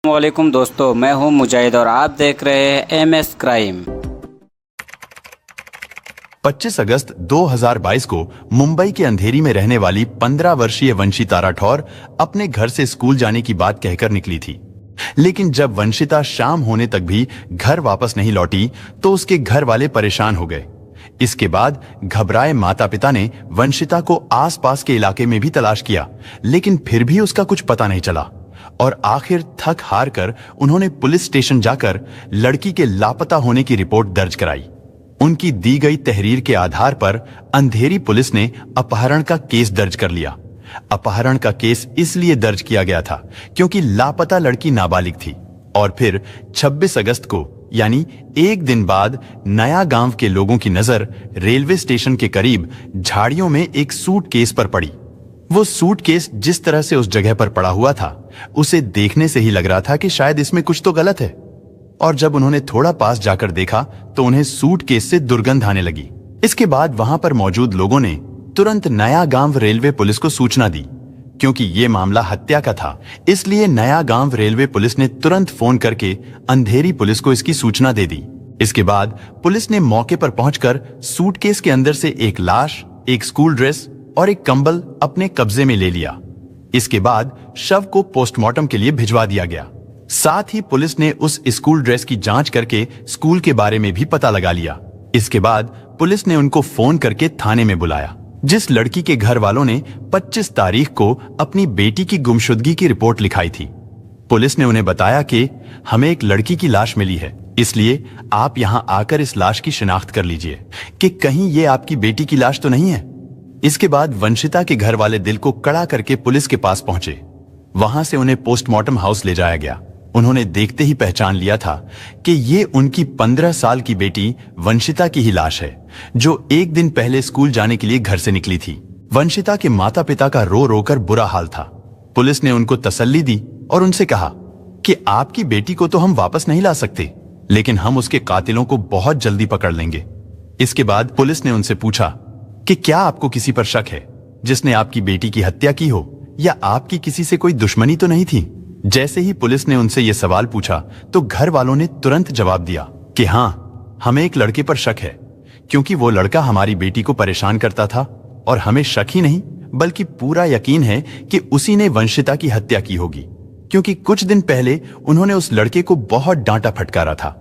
वालेकुम दोस्तों, मैं हूं मुजाहिद और आप देख रहे हैं एमएस क्राइम। 25 अगस्त 2022 को मुंबई के अंधेरी में रहने वाली 15 वर्षीय वंशिता राठौर अपने घर से स्कूल जाने की बात कहकर निकली थी। लेकिन जब वंशिता शाम होने तक भी घर वापस नहीं लौटी तो उसके घर वाले परेशान हो गए। इसके बाद घबराए माता पिता ने वंशिता को आसपास के इलाके में भी तलाश किया, लेकिन फिर भी उसका कुछ पता नहीं चला और आखिर थक हार कर उन्होंने पुलिस स्टेशन जाकर लड़की के लापता होने की रिपोर्ट दर्ज कराई। उनकी दी गई तहरीर के आधार पर अंधेरी पुलिस ने अपहरण का केस दर्ज कर लिया। अपहरण का केस इसलिए दर्ज किया गया था क्योंकि लापता लड़की नाबालिग थी। और फिर 26 अगस्त को यानी एक दिन बाद नया गांव के लोगों की नजर रेलवे स्टेशन के करीब झाड़ियों में एक सूटकेस पर पड़ी। वो सूटकेस जिस तरह से उस जगह पर पड़ा हुआ था, उसे देखने से ही लग रहा था कि शायद इसमें कुछ तो गलत है। और जब उन्होंने थोड़ा पास जाकर देखा तो उन्हें सूटकेस से दुर्गंध आने लगी। इसके बाद वहां पर मौजूद लोगों ने तुरंत नया गांव रेलवे पुलिस को सूचना दी। क्योंकि ये मामला हत्या का था, इसलिए नया गांव रेलवे पुलिस ने तुरंत फोन करके अंधेरी पुलिस को इसकी सूचना दे दी। इसके बाद पुलिस ने मौके पर पहुंचकर सूटकेस के अंदर से एक लाश, एक स्कूल ड्रेस और एक कंबल अपने कब्जे में ले लिया। इसके बाद शव को पोस्टमार्टम के लिए भिजवा दिया गया। साथ ही पुलिस ने उस स्कूल ड्रेस की जांच करके स्कूल के बारे में भी पता लगा लिया। इसके बाद पुलिस ने उनको फोन करके थाने में बुलाया। जिस लड़की के घर वालों ने 25 तारीख को अपनी बेटी की गुमशुदगी की रिपोर्ट लिखाई थी, पुलिस ने उन्हें बताया कि हमें एक लड़की की लाश मिली है, इसलिए आप यहां आकर इस लाश की शिनाख्त कर लीजिए कि कहीं ये आपकी बेटी की लाश तो नहीं है। इसके बाद वंशिता के घर वाले दिल को कड़ा करके पुलिस के पास पहुंचे। वहां से उन्हें पोस्टमार्टम हाउस ले जाया गया। उन्होंने देखते ही पहचान लिया था कि ये उनकी 15 साल की बेटी वंशिता की ही लाश है, जो एक दिन पहले स्कूल जाने के लिए घर से निकली थी। वंशिता के माता पिता का रो रो कर बुरा हाल था। पुलिस ने उनको तसल्ली दी और उनसे कहा कि आपकी बेटी को तो हम वापस नहीं ला सकते, लेकिन हम उसके कातिलों को बहुत जल्दी पकड़ लेंगे। इसके बाद पुलिस ने उनसे पूछा कि क्या आपको किसी पर शक है जिसने आपकी बेटी की हत्या की हो, या आपकी किसी से कोई दुश्मनी तो नहीं थी। जैसे ही पुलिस ने उनसे यह सवाल पूछा तो घर वालों ने तुरंत जवाब दिया कि हाँ, हमें एक लड़के पर शक है, क्योंकि वो लड़का हमारी बेटी को परेशान करता था और हमें शक ही नहीं बल्कि पूरा यकीन है कि उसी ने वंशिता की हत्या की होगी, क्योंकि कुछ दिन पहले उन्होंने उस लड़के को बहुत डांटा फटकारा था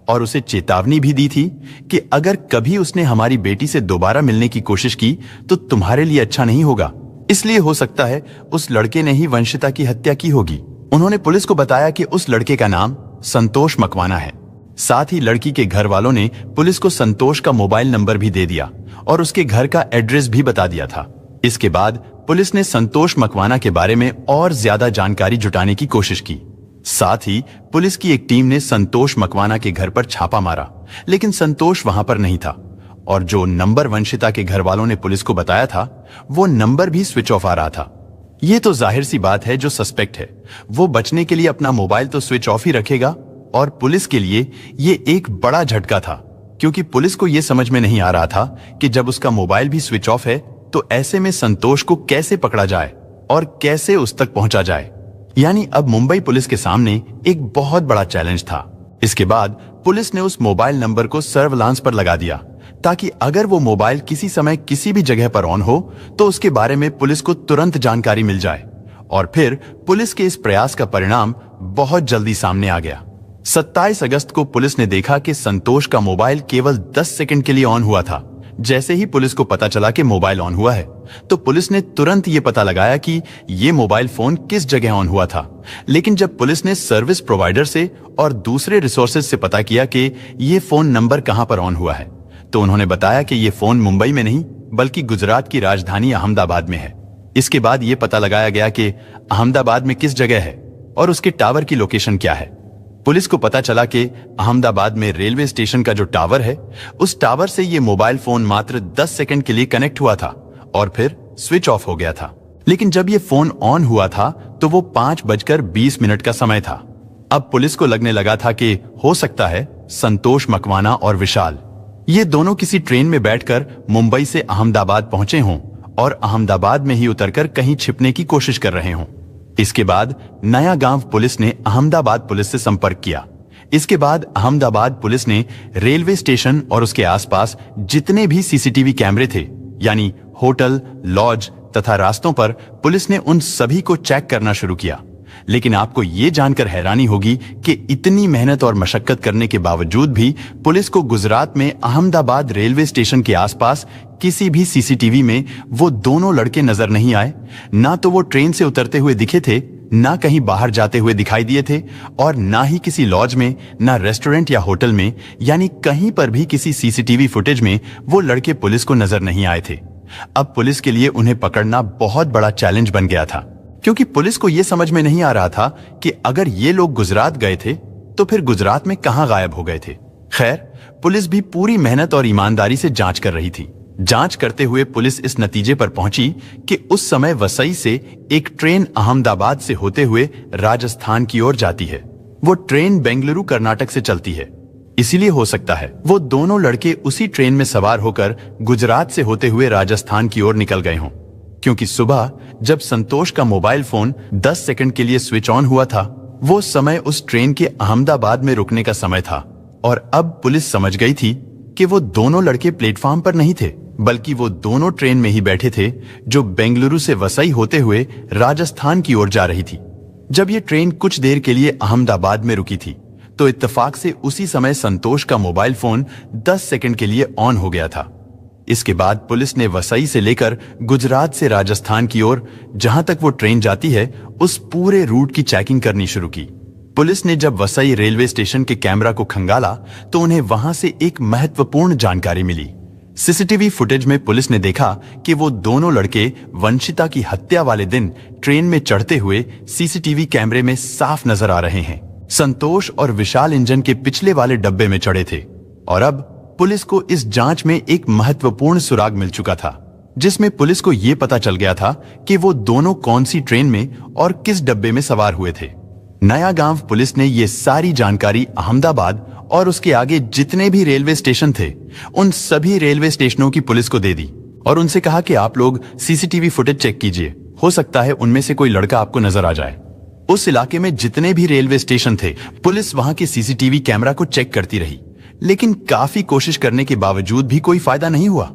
और उसे चेतावनी भी दी थी कि अगर कभी उसने हमारी बेटी से दोबारा मिलने की कोशिश की तो तुम्हारे लिए अच्छा नहीं होगा। इसलिए हो सकता है उस लड़के ने ही वंशिता की हत्या की होगी। उन्होंने पुलिस को बताया कि उस लड़के का नाम संतोष मकवाना है। साथ ही लड़की के घर वालों ने पुलिस को संतोष का मोबाइल नंबर भी दे दिया और उसके घर का एड्रेस भी बता दिया था। इसके बाद पुलिस ने संतोष मकवाना के बारे में और ज्यादा जानकारी जुटाने की कोशिश की। साथ ही पुलिस की एक टीम ने संतोष मकवाना के घर पर छापा मारा, लेकिन संतोष वहां पर नहीं था और जो नंबर वंशिता के घर वालों ने पुलिस को बताया था वो नंबर भी स्विच ऑफ आ रहा था। ये तो जाहिर सी बात है, जो सस्पेक्ट है वो बचने के लिए अपना मोबाइल तो स्विच ऑफ ही रखेगा। और पुलिस के लिए ये एक बड़ा झटका था, क्योंकि पुलिस को ये समझ में नहीं आ रहा था कि जब उसका मोबाइल भी स्विच ऑफ है तो ऐसे में संतोष को कैसे पकड़ा जाए और कैसे उस तक पहुंचा जाए। यानी अब मुंबई पुलिस के सामने एक बहुत बड़ा चैलेंज था। इसके बाद पुलिस ने उस मोबाइल नंबर को सर्विलांस पर लगा दिया, ताकि अगर वो मोबाइल किसी समय किसी भी जगह पर ऑन हो तो उसके बारे में पुलिस को तुरंत जानकारी मिल जाए। और फिर पुलिस के इस प्रयास का परिणाम बहुत जल्दी सामने आ गया। 27 अगस्त को पुलिस ने देखा कि संतोष का मोबाइल केवल 10 सेकंड के लिए ऑन हुआ था। जैसे ही पुलिस को पता चला कि मोबाइल ऑन हुआ है तो पुलिस ने तुरंत ये पता लगाया कि ये मोबाइल फोन किस जगह ऑन हुआ था। लेकिन जब पुलिस ने सर्विस प्रोवाइडर से और दूसरे रिसोर्सेज से पता किया कि ये फोन नंबर कहां पर ऑन हुआ है, तो उन्होंने बताया कि ये फोन मुंबई में नहीं बल्कि गुजरात की राजधानी अहमदाबाद में है। इसके बाद ये पता लगाया गया कि अहमदाबाद में किस जगह है और उसके टावर की लोकेशन क्या है। पुलिस को पता चला कि अहमदाबाद में रेलवे स्टेशन का जो टावर है, उस टावर से ये मोबाइल फोन मात्र 10 सेकंड के लिए कनेक्ट हुआ था और फिर स्विच ऑफ हो गया था। लेकिन जब ये फोन ऑन हुआ था तो वो 5:20 का समय था। अब पुलिस को लगने लगा था कि हो सकता है संतोष मकवाना और विशाल ये दोनों किसी ट्रेन में बैठकर मुंबई से अहमदाबाद पहुंचे हों और अहमदाबाद में ही उतरकर कहीं छिपने की कोशिश कर रहे हों। इसके बाद नया गांव पुलिस ने अहमदाबाद पुलिस से संपर्क किया। इसके बाद अहमदाबाद पुलिस ने रेलवे स्टेशन और उसके आसपास जितने भी सीसीटीवी कैमरे थे, यानी होटल, लॉज तथा रास्तों पर, पुलिस ने उन सभी को चेक करना शुरू किया। लेकिन आपको ये जानकर हैरानी होगी कि इतनी मेहनत और मशक्कत करने के बावजूद भी पुलिस को गुजरात में अहमदाबाद रेलवे स्टेशन के आसपास किसी भी सीसीटीवी में वो दोनों लड़के नजर नहीं आए। ना तो वो ट्रेन से उतरते हुए दिखे थे, ना कहीं बाहर जाते हुए दिखाई दिए थे, और ना ही किसी लॉज में, ना रेस्टोरेंट या होटल में, यानी कहीं पर भी किसी सीसीटीवी फुटेज में वो लड़के पुलिस को नजर नहीं आए थे। अब पुलिस के लिए उन्हें पकड़ना बहुत बड़ा चैलेंज बन गया था, क्योंकि पुलिस को यह समझ में नहीं आ रहा था कि अगर ये लोग गुजरात गए थे तो फिर गुजरात में कहां गायब हो गए थे। खैर, पुलिस भी पूरी मेहनत और ईमानदारी से जांच कर रही थी। जांच करते हुए पुलिस इस नतीजे पर पहुंची कि उस समय वसई से एक ट्रेन अहमदाबाद से होते हुए राजस्थान की ओर जाती है। वो ट्रेन बेंगलुरु कर्नाटक से चलती है, इसीलिए हो सकता है वो दोनों लड़के उसी ट्रेन में सवार होकर गुजरात से होते हुए राजस्थान की ओर निकल गए हों। क्योंकि सुबह जब संतोष का मोबाइल फोन 10 सेकंड के लिए स्विच ऑन हुआ था, वो समय उस ट्रेन के अहमदाबाद में रुकने का समय था। और अब पुलिस समझ गई थी कि वो दोनों लड़के प्लेटफॉर्म पर नहीं थे, बल्कि वो दोनों ट्रेन में ही बैठे थे जो बेंगलुरु से वसई होते हुए राजस्थान की ओर जा रही थी। जब ये ट्रेन कुछ देर के लिए अहमदाबाद में रुकी थी तो इत्तेफाक से उसी समय संतोष का मोबाइल फोन 10 सेकंड के लिए ऑन हो गया था। इसके बाद पुलिस ने वसई से लेकर गुजरात से राजस्थान की ओर जहां तक वो ट्रेन जाती है उस पूरे रूट की चेकिंग करनी शुरू की। पुलिस ने जब वसई रेलवे स्टेशन के कैमरा को खंगाला तो उन्हें वहां से एक महत्वपूर्ण जानकारी मिली। सीसीटीवी फुटेज में पुलिस ने देखा कि वो दोनों लड़के वंशिता की हत्या वाले दिन ट्रेन में चढ़ते हुए सीसीटीवी कैमरे में साफ नजर आ रहे हैं। संतोष और विशाल इंजन के पिछले वाले डब्बे में चढ़े थे। और अब पुलिस को इस जांच में एक महत्वपूर्ण सुराग मिल चुका था, जिसमें पुलिस को यह पता चल गया था कि वो दोनों कौन सी ट्रेन में और किस डब्बे में सवार हुए थे। नया गांव पुलिस ने ये सारी जानकारी अहमदाबाद और उसके आगे जितने भी रेलवे स्टेशन थे उन सभी रेलवे स्टेशनों की पुलिस को दे दी और उनसे कहा कि आप लोग सीसीटीवी फुटेज चेक कीजिए, हो सकता है उनमें से कोई लड़का आपको नजर आ जाए। उस इलाके में जितने भी रेलवे स्टेशन थे, पुलिस वहां के सीसीटीवी कैमरा को चेक करती रही, लेकिन काफी कोशिश करने के बावजूद भी कोई फायदा नहीं हुआ।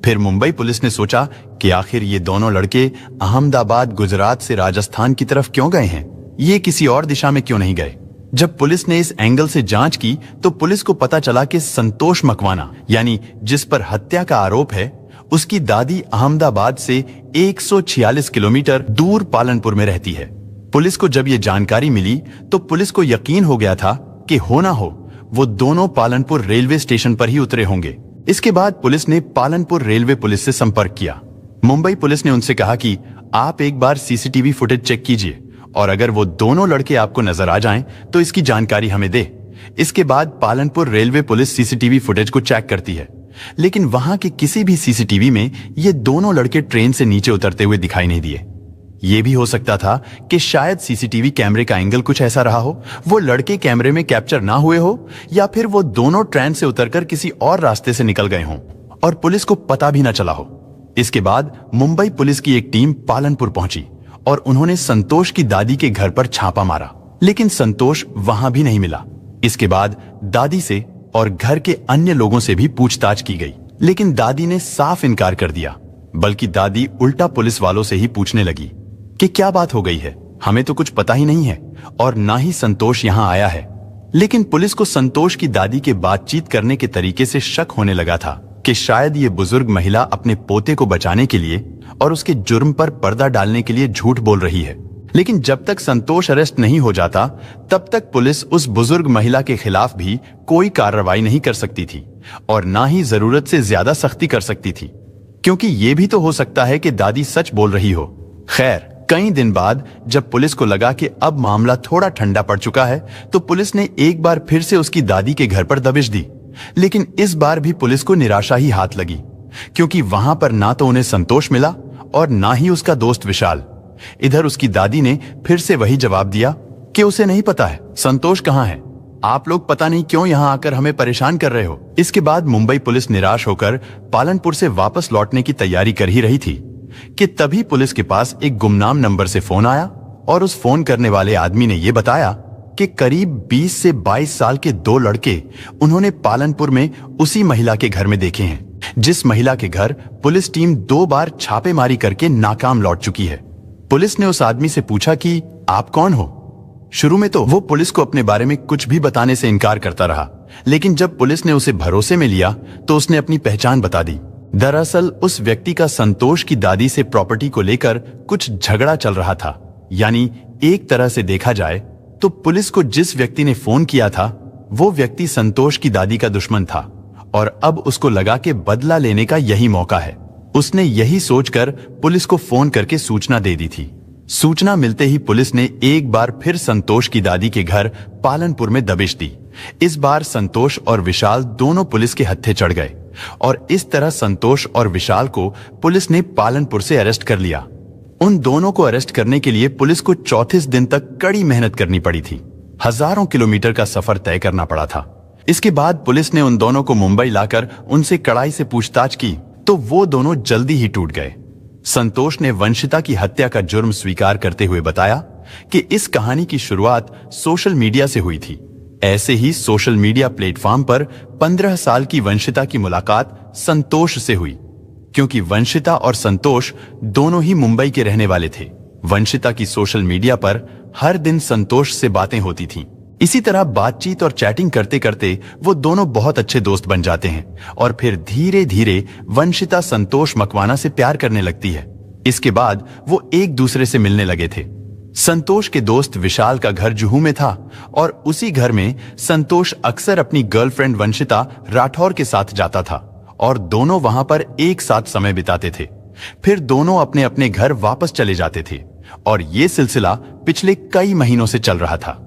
फिर मुंबई पुलिस ने सोचा कि आखिर ये दोनों लड़के अहमदाबाद गुजरात से राजस्थान की तरफ क्यों गए हैं, ये किसी और दिशा में क्यों नहीं गए। जब पुलिस ने इस एंगल से जांच की तो पुलिस को पता चला कि संतोष मकवाना, यानी जिस पर हत्या का आरोप है, उसकी दादी अहमदाबाद से 146 किलोमीटर दूर पालनपुर में रहती है। पुलिस को जब ये जानकारी मिली तो पुलिस को यकीन हो गया था कि हो ना हो वो दोनों पालनपुर रेलवे स्टेशन पर ही उतरे होंगे। इसके बाद पुलिस ने पालनपुर रेलवे पुलिस से संपर्क किया। मुंबई पुलिस ने उनसे कहा कि आप एक बार सीसीटीवी फुटेज चेक कीजिए और अगर वो दोनों लड़के आपको नजर आ जाएं तो इसकी जानकारी हमें दे। इसके बाद Palanpur railway police CCTV footage को चेक करती है, लेकिन वहां के किसी भी सीसीटीवी में ये दोनों लड़के ट्रेन से नीचे उतरते हुए दिखाई नहीं दिए। ये भी हो सकता था कि शायद सीसीटीवी कैमरे का एंगल कुछ ऐसा रहा हो, वो लड़के कैमरे में कैप्चर ना हुए हो, या फिर वो दोनों ट्रेन से उतरकर किसी और रास्ते से निकल गए हों और पुलिस को पता भी ना चला हो। इसके बाद मुंबई पुलिस की एक टीम पालनपुर पहुंची और उन्होंने संतोष की दादी के घर पर छापा मारा, लेकिन संतोष वहां भी नहीं मिला। इसके बाद दादी से और घर के अन्य लोगों से भी पूछताछ की गई, लेकिन दादी ने साफ इनकार कर दिया। बल्कि दादी उल्टा पुलिस वालों से ही पूछने लगी कि क्या बात हो गई है, हमें तो कुछ पता ही नहीं है और ना ही संतोष यहाँ आया है। लेकिन पुलिस को संतोष की दादी के बातचीत करने के तरीके से शक होने लगा था कि शायद ये बुजुर्ग महिला अपने पोते को बचाने के लिए और उसके जुर्म पर पर्दा डालने के लिए झूठ बोल रही है। लेकिन जब तक संतोष अरेस्ट नहीं हो जाता तब तक पुलिस उस बुजुर्ग महिला के खिलाफ भी कोई कार्रवाई नहीं कर सकती थी और ना ही जरूरत से ज्यादा सख्ती कर सकती थी, क्योंकि ये भी तो हो सकता है कि दादी सच बोल रही हो। खैर, कई दिन बाद जब पुलिस को लगा कि अब मामला थोड़ा ठंडा पड़ चुका है तो पुलिस ने एक बार फिर से उसकी दादी के घर पर दबिश दी। लेकिन इस बार भी पुलिस को निराशा ही हाथ लगी, क्योंकि वहां पर ना तो उन्हें संतोष मिला और ना ही उसका दोस्त विशाल। इधर उसकी दादी ने फिर से वही जवाब दिया कि उसे नहीं पता है संतोष कहाँ है, आप लोग पता नहीं क्यों यहाँ आकर हमें परेशान कर रहे हो। इसके बाद मुंबई पुलिस निराश होकर पालनपुर से वापस लौटने की तैयारी कर ही रही थी कि तभी पुलिस के पास एक गुमनाम नंबर से फोन आया और उस फोन करने वाले आदमी ने यह बताया कि करीब 20 से 22 साल के दो लड़के उन्होंने पालनपुर में उसी महिला के घर में देखे हैं, जिस महिला के घर पुलिस टीम 2 बार छापेमारी करके नाकाम लौट चुकी है। पुलिस ने उस आदमी से पूछा कि आप कौन हो? शुरू में तो वो पुलिस को अपने बारे में कुछ भी बताने से इनकार करता रहा, लेकिन जब पुलिस ने उसे भरोसे में लिया तो उसने अपनी पहचान बता दी। दरअसल उस व्यक्ति का संतोष की दादी से प्रॉपर्टी को लेकर कुछ झगड़ा चल रहा था। यानी एक तरह से देखा जाए तो पुलिस को जिस व्यक्ति ने फोन किया था वो व्यक्ति संतोष की दादी का दुश्मन था और अब उसको लगा कि बदला लेने का यही मौका है। उसने यही सोचकर पुलिस को फोन करके सूचना दे दी थी। सूचना मिलते ही पुलिस ने एक बार फिर संतोष की दादी के घर पालनपुर में दबिश दी। इस बार संतोष और विशाल दोनों पुलिस के हत्थे चढ़ गए और इस तरह संतोष और विशाल को पुलिस ने पालनपुर से अरेस्ट कर लिया। उन दोनों को अरेस्ट करने के लिए पुलिस को 34 दिन तक कड़ी मेहनत करनी पड़ी थी। हजारों किलोमीटर का सफर तय करना पड़ा था। इसके बाद पुलिस ने उन दोनों को मुंबई लाकर उनसे कड़ाई से पूछताछ की तो वो दोनों जल्दी ही टूट गए। संतोष ने वंशिता की हत्या का जुर्म स्वीकार करते हुए बताया कि इस कहानी की शुरुआत सोशल मीडिया से हुई थी। ऐसे ही सोशल मीडिया प्लेटफॉर्म पर 15 साल की वंशिता की मुलाकात संतोष से हुई, क्योंकि वंशिता और संतोष दोनों ही मुंबई के रहने वाले थे। वंशिता की सोशल मीडिया पर हर दिन संतोष से बातें होती थीं। इसी तरह बातचीत और चैटिंग करते करते वो दोनों बहुत अच्छे दोस्त बन जाते हैं और फिर धीरे धीरे वंशिता संतोष मकवाना से प्यार करने लगती है। इसके बाद वो एक दूसरे से मिलने लगे थे। संतोष के दोस्त विशाल का घर जुहू में था और उसी घर में संतोष अक्सर अपनी गर्लफ्रेंड वंशिता राठौर के साथ जाता था और दोनों वहां पर एक साथ समय बिताते थे। फिर दोनों अपने अपने घर वापस चले जाते थे और ये सिलसिला पिछले कई महीनों से चल रहा था।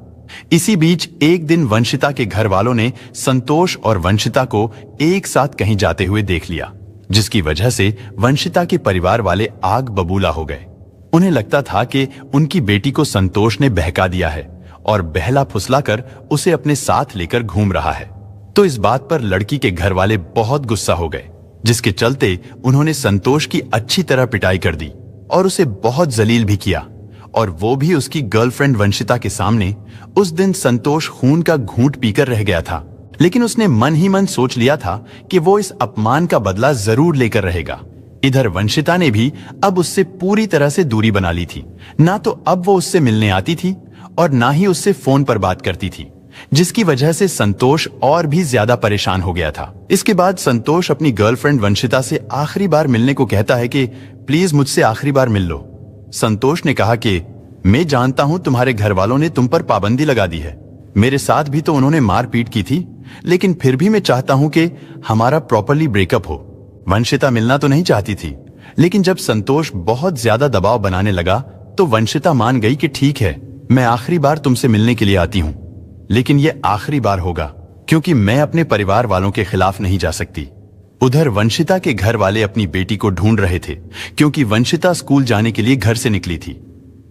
इसी बीच एक दिन वंशिता के घर वालों ने संतोष और वंशिता को एक साथ कहीं जाते हुए देख लिया, जिसकी वजह से वंशिता के परिवार वाले आग बबूला हो गए। उन्हें लगता था कि उनकी बेटी को संतोष ने बहका दिया है और बहला फुसलाकर उसे अपने साथ लेकर घूम रहा है। तो इस बात पर लड़की के घर वाले बहुत गुस्सा हो गए, जिसके चलते उन्होंने संतोष की अच्छी तरह पिटाई कर दी और उसे बहुत जलील भी किया, और वो भी उसकी गर्लफ्रेंड वंशिता के सामने। उस दिन संतोष खून का घूंट पीकर रह गया था, लेकिन उसने मन ही मन सोच लिया था कि वो इस अपमान का बदला जरूर लेकर रहेगा। इधर वंशिता ने भी अब उससे पूरी तरह से दूरी बना ली थी। ना तो अब वो उससे मिलने आती थी और ना ही उससे फोन पर बात करती थी, जिसकी वजह से संतोष और भी ज्यादा परेशान हो गया था। इसके बाद संतोष अपनी गर्लफ्रेंड वंशिता से आखिरी बार मिलने को कहता है कि प्लीज मुझसे आखिरी बार मिल लो। संतोष ने कहा कि मैं जानता हूं तुम्हारे घर वालों ने तुम पर पाबंदी लगा दी है, मेरे साथ भी तो उन्होंने मारपीट की थी, लेकिन फिर भी मैं चाहता हूं कि हमारा प्रॉपरली ब्रेकअप हो। वंशिता मिलना तो नहीं चाहती थी, लेकिन जब संतोष बहुत ज्यादा दबाव बनाने लगा तो वंशिता मान गई कि ठीक है, मैं आखिरी बार तुमसे मिलने के लिए आती हूं, लेकिन यह आखिरी बार होगा क्योंकि मैं अपने परिवार वालों के खिलाफ नहीं जा सकती। उधर वंशिता के घर वाले अपनी बेटी को ढूंढ रहे थे, क्योंकि वंशिता स्कूल जाने के लिए घर से निकली थी।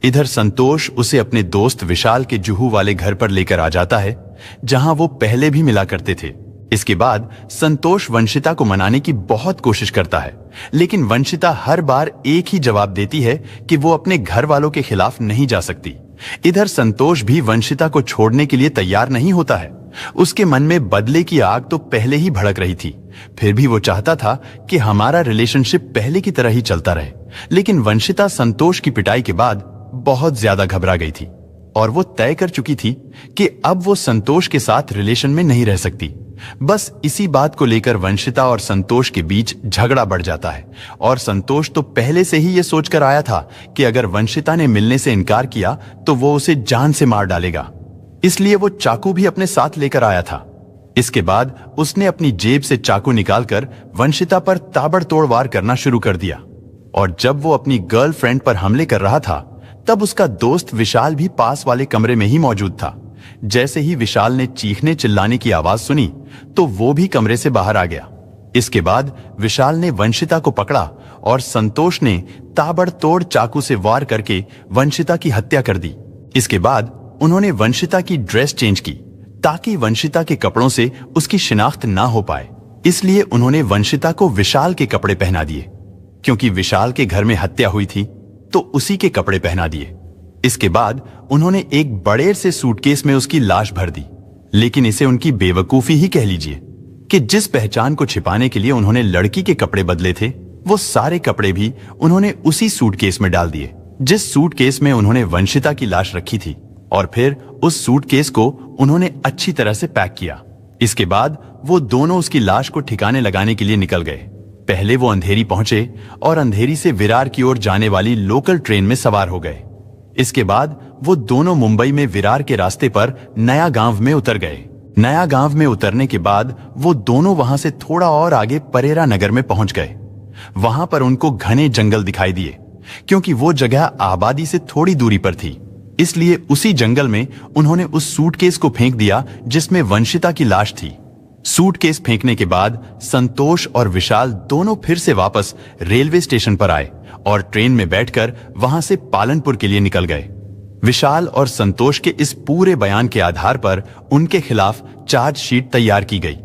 इधर संतोष उसे अपने दोस्त विशाल के जुहू वाले घर पर लेकर आ जाता है, जहां वो पहले भी मिला करते थे। इसके बाद संतोष वंशिता को मनाने की बहुत कोशिश करता है, लेकिन वंशिता हर बार एक ही जवाब देती है कि वो अपने घर वालों के खिलाफ नहीं जा सकती। इधर संतोष भी वंशिता को छोड़ने के लिए तैयार नहीं होता है। उसके मन में बदले की आग तो पहले ही भड़क रही थी, फिर भी वो चाहता था कि हमारा रिलेशनशिप पहले की तरह ही चलता रहे। लेकिन वंशिता संतोष की पिटाई के बाद बहुत ज्यादा घबरा गई थी और वो तय कर चुकी थी कि अब वो संतोष के साथ रिलेशन में नहीं रह सकती। बस इसी बात को लेकर वंशिता और संतोष के बीच झगड़ा बढ़ जाता है और संतोष तो पहले से ही ये सोचकर आया था कि अगर वंशिता ने मिलने से इनकार किया तो वो उसे जान से मार डालेगा, इसलिए वो चाकू भी अपने साथ लेकर आया था। इसके बाद उसने अपनी जेब से चाकू निकालकर वंशिता पर ताबड़तोड़ वार करना शुरू कर दिया और जब वो अपनी गर्लफ्रेंड पर हमले कर रहा था तब उसका दोस्त विशाल भी पास वाले कमरे में ही मौजूद था। जैसे ही विशाल ने चीखने चिल्लाने की आवाज सुनी तो वो भी कमरे से बाहर आ गया। इसके बाद विशाल ने वंशिता को पकड़ा और संतोष ने ताबड़तोड़ चाकू से वार करके वंशिता की हत्या कर दी। इसके बाद उन्होंने वंशिता की ड्रेस चेंज की ताकि वंशिता के कपड़ों से उसकी शिनाख्त ना हो पाए। इसलिए उन्होंने वंशिता को विशाल के कपड़े पहना दिए, क्योंकि विशाल के घर में हत्या हुई थी तो उसी के कपड़े पहना दिए। इसके बाद उन्होंने एक बड़े से सूटकेस में उसकी लाश भर दी। लेकिन इसे उनकी बेवकूफी ही कह लीजिए कि जिस पहचान को छिपाने के लिए उन्होंने लड़की के कपड़े बदले थे, वो सारे कपड़े भी उन्होंने उसी सूटकेस में डाल दिए जिस सूटकेस में उन्होंने वंशिता की लाश रखी थी, और फिर उस सूटकेस को उन्होंने अच्छी तरह से पैक किया। इसके बाद वो दोनों उसकी लाश को ठिकाने लगाने के लिए निकल गए। पहले वो अंधेरी पहुंचे और अंधेरी से विरार की ओर जाने वाली लोकल ट्रेन में सवार हो गए। इसके बाद वो दोनों मुंबई में विरार के रास्ते पर नया गांव में उतर गए। नया गांव में उतरने के बाद वो दोनों वहां से थोड़ा और आगे परेरा नगर में पहुंच गए। वहां पर उनको घने जंगल दिखाई दिए, क्योंकि वो जगह आबादी से थोड़ी दूरी पर थी। इसलिए उसी जंगल में उन्होंने उस सूटकेस को फेंक दिया जिसमें वंशिता की लाश थी। सूटकेस फेंकने के बाद संतोष और विशाल दोनों फिर से वापस रेलवे स्टेशन पर आए और ट्रेन में बैठकर वहां से पालनपुर के लिए निकल गए। विशाल और संतोष के इस पूरे बयान के आधार पर उनके खिलाफ चार्जशीट तैयार की गई।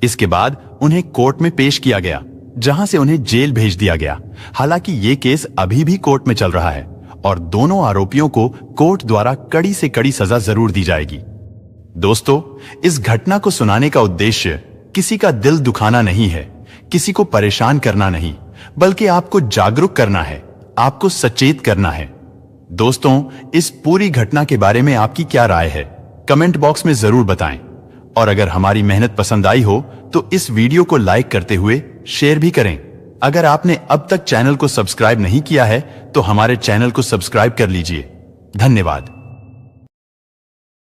इसके बाद उन्हें कोर्ट में पेश किया गया, जहां से उन्हें जेल भेज दिया गया। हालांकि ये केस अभी भी कोर्ट में चल रहा है और दोनों आरोपियों को कोर्ट द्वारा कड़ी से कड़ी सजा जरूर दी जाएगी। दोस्तों, इस घटना को सुनाने का उद्देश्य किसी का दिल दुखाना नहीं है, किसी को परेशान करना नहीं, बल्कि आपको जागरूक करना है, आपको सचेत करना है। दोस्तों, इस पूरी घटना के बारे में आपकी क्या राय है, कमेंट बॉक्स में जरूर बताएं। और अगर हमारी मेहनत पसंद आई हो तो इस वीडियो को लाइक करते हुए शेयर भी करें। अगर आपने अब तक चैनल को सब्सक्राइब नहीं किया है तो हमारे चैनल को सब्सक्राइब कर लीजिए। धन्यवाद।